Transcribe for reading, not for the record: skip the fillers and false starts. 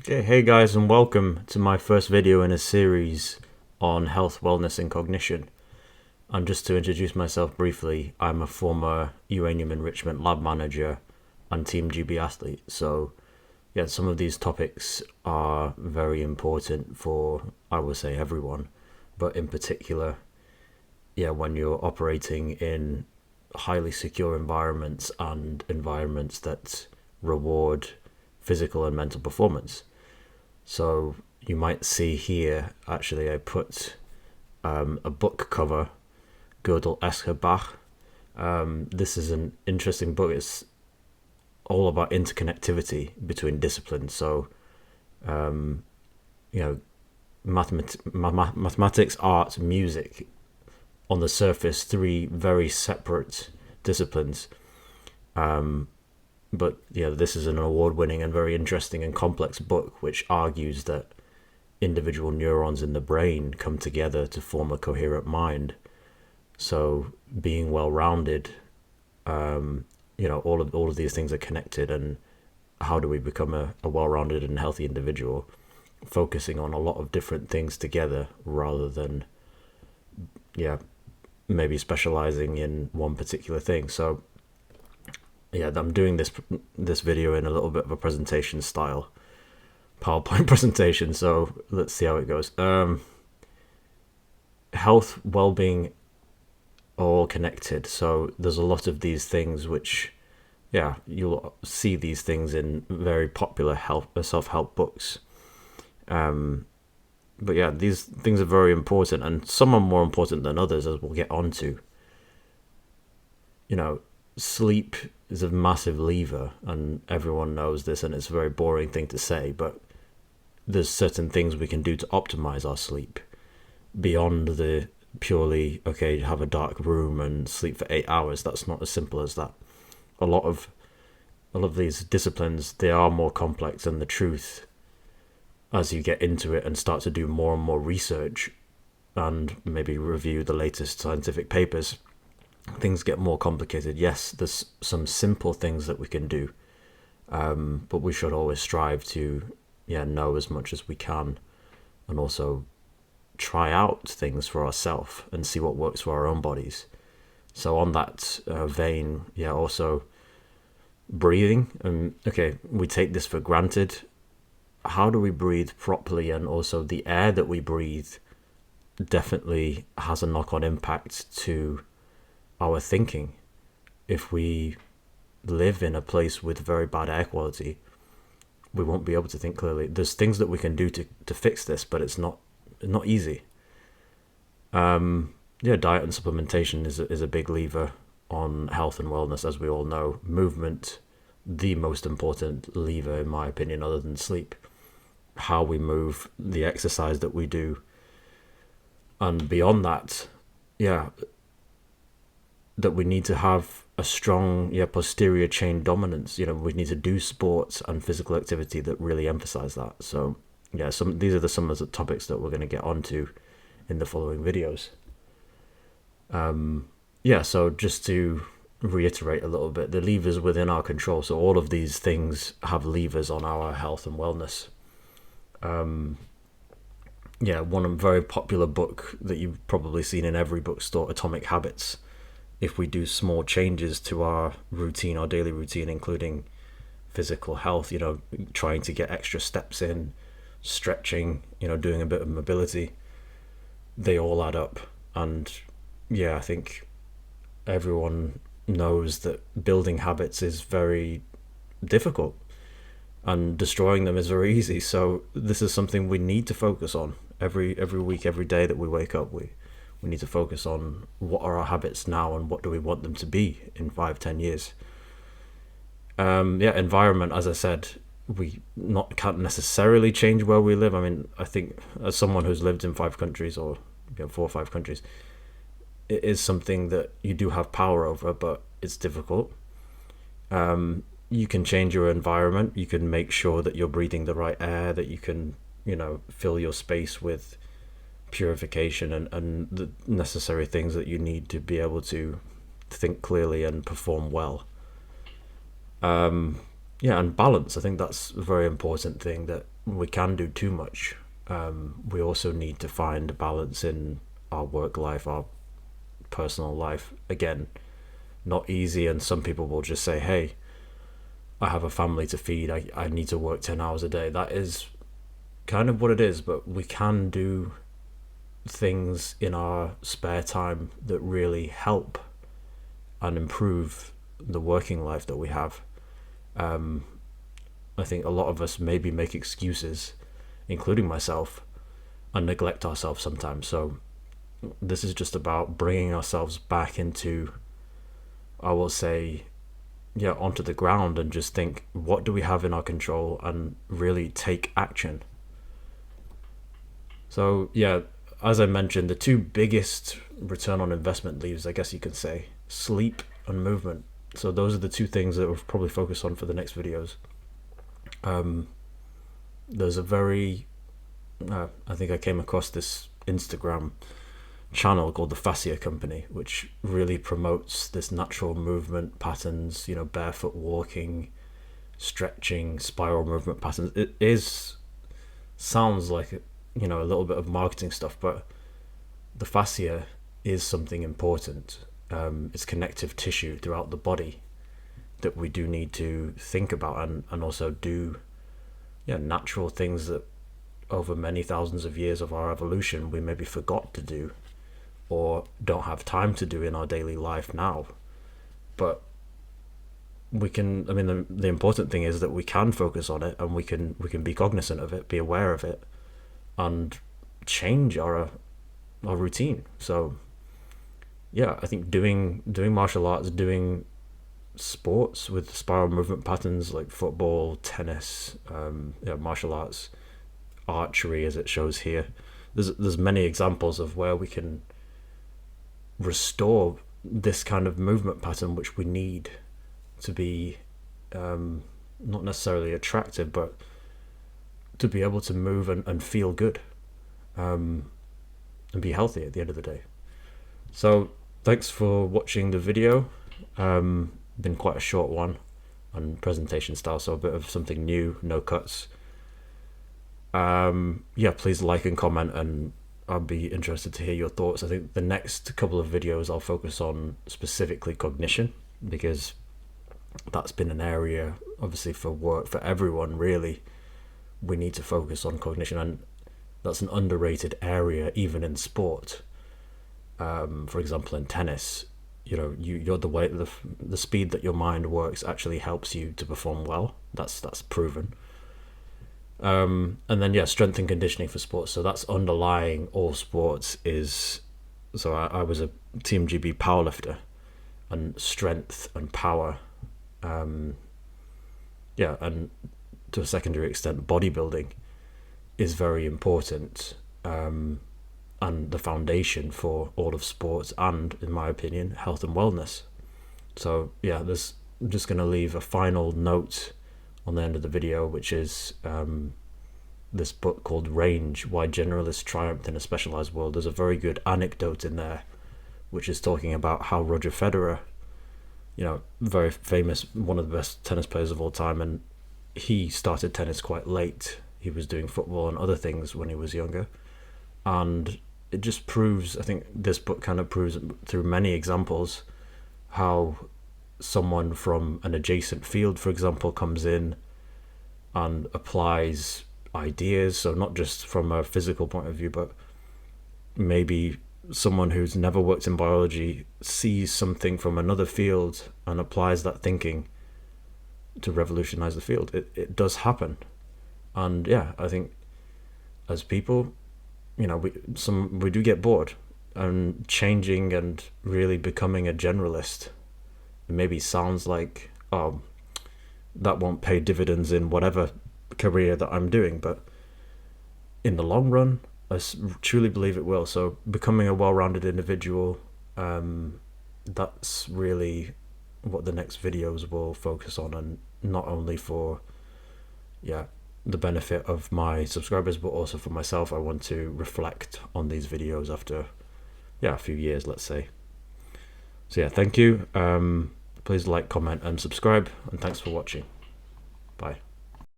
Okay, hey guys, and welcome to my first video in a series on health, wellness, and cognition. And just to introduce myself briefly, I'm a former uranium enrichment lab manager and Team GB athlete. So, yeah, some of these topics are very important for, I would say, everyone, but in particular, when you're operating in highly secure environments and environments that reward physical and mental performance. So you might see here, actually, I put a book cover, Gödel Escher Bach. This is an interesting book. It's all about interconnectivity between disciplines. So, you know, mathematics, art, music, on the surface, three very separate disciplines. But this is an award-winning and very interesting and complex book which argues that individual neurons in the brain come together to form a coherent mind. So being well-rounded, all of these things are connected. And how do we become a well-rounded and healthy individual? Focusing on a lot of different things together rather than, maybe specializing in one particular thing. So I'm doing this video in a little bit of a presentation style, PowerPoint presentation. So let's see how it goes. Health, well-being, all connected. So there's a lot of these things which, you'll see these things in very popular self-help books. But these things are very important, and some are more important than others, as we'll get onto. Sleep is a massive lever, and everyone knows this, and it's a very boring thing to say, but there's certain things we can do to optimize our sleep beyond the purely, have a dark room and sleep for 8 hours. That's not as simple as that. A lot of these disciplines, they are more complex, and the truth, as you get into it and start to do more and more research and maybe review the latest scientific papers, things get more complicated. Yes, there's some simple things that we can do, but we should always strive to know as much as we can, and also try out things for ourselves and see what works for our own bodies. So on that vein, also breathing. We take this for granted. How do we breathe properly? And also the air that we breathe definitely has a knock-on impact to our thinking. If we live in a place with very bad air quality, we won't be able to think clearly. There's things that we can do to fix this, but it's not easy. Diet and supplementation is a big lever on health and wellness, as we all know. Movement, the most important lever in my opinion, other than sleep. How we move, the exercise that we do, and beyond that, that we need to have a strong posterior chain dominance. We need to do sports and physical activity that really emphasize that. So these are some of the topics that we're going to get onto in the following videos. So just to reiterate a little bit, the levers within our control. So all of these things have levers on our health and wellness. One very popular book that you've probably seen in every bookstore, Atomic Habits. If we do small changes to our routine, our daily routine, including physical health, trying to get extra steps in, stretching, doing a bit of mobility, they all add up. And I think everyone knows that building habits is very difficult and destroying them is very easy. So this is something we need to focus on every week, every day that we wake up. We need to focus on what are our habits now and what do we want them to be in 5-10 years. Environment, as I said, we can't necessarily change where we live. I mean, I think as someone who's lived in 5 countries, or 4 or 5 countries, it is something that you do have power over, but it's difficult. You can change your environment. You can make sure that you're breathing the right air, that you can, fill your space with purification and the necessary things that you need to be able to think clearly and perform well. yeah, and balance. I think that's a very important thing, that we can do too much. We also need to find a balance in our work life, our personal life. Again, not easy, and some people will just say, hey, I have a family to feed, I need to work 10 hours a day. That is kind of what it is, but we can do things in our spare time that really help and improve the working life that we have. I think a lot of us maybe make excuses, including myself, and neglect ourselves sometimes. So this is just about bringing ourselves back into, I will say, yeah, onto the ground, and just think, what do we have in our control, and really take action. So yeah, as I mentioned, the two biggest return on investment levers, I guess you could say, sleep and movement. So those are the two things that we'll probably focus on for the next videos. There's a very, I think I came across this Instagram channel called the Fascia Company, which really promotes this natural movement patterns, barefoot walking, stretching, spiral movement patterns. Sounds like a little bit of marketing stuff, but the fascia is something important. It's connective tissue throughout the body that we do need to think about, and also do natural things that over many thousands of years of our evolution we maybe forgot to do, or don't have time to do in our daily life now. But we can, the important thing is that we can focus on it, and we can be cognizant of it, be aware of it, and change our routine. So yeah, I think doing martial arts, doing sports with spiral movement patterns like football, tennis, martial arts, archery, as it shows here. There's many examples of where we can restore this kind of movement pattern, which we need to be not necessarily attractive, but to be able to move and feel good, and be healthy at the end of the day. So thanks for watching the video. Been quite a short one on presentation style, so a bit of something new, no cuts. Please like and comment, and I'll be interested to hear your thoughts. I think the next couple of videos I'll focus on specifically cognition, because that's been an area, obviously, for work, for everyone really. We need to focus on cognition, and that's an underrated area even in sport. For example, in tennis, you're the way the speed that your mind works actually helps you to perform well. That's proven. And then strength and conditioning for sports. So that's underlying all sports. So I was a Team GB powerlifter, and strength and power, and to a secondary extent, bodybuilding is very important, and the foundation for all of sports, and, in my opinion, health and wellness. So I'm just going to leave a final note on the end of the video, which is this book called Range: Why Generalists Triumphed in a Specialized World. There's a very good anecdote in there, which is talking about how Roger Federer, very famous, one of the best tennis players of all time, and he started tennis quite late. He was doing football and other things when he was younger, and it just proves, I think this book kind of proves through many examples, how someone from an adjacent field, for example, comes in and applies ideas. So not just from a physical point of view, but maybe someone who's never worked in biology sees something from another field and applies that thinking to revolutionize the field. It does happen. And I think as people, we do get bored, and changing and really becoming a generalist, it maybe sounds like, oh, that won't pay dividends in whatever career that I'm doing, but in the long run, I truly believe it will. So becoming a well-rounded individual, that's really what the next videos will focus on, and not only for the benefit of my subscribers, but also for myself. I want to reflect on these videos after a few years, let's say. So thank you. Please like, comment and subscribe, and thanks for watching. Bye.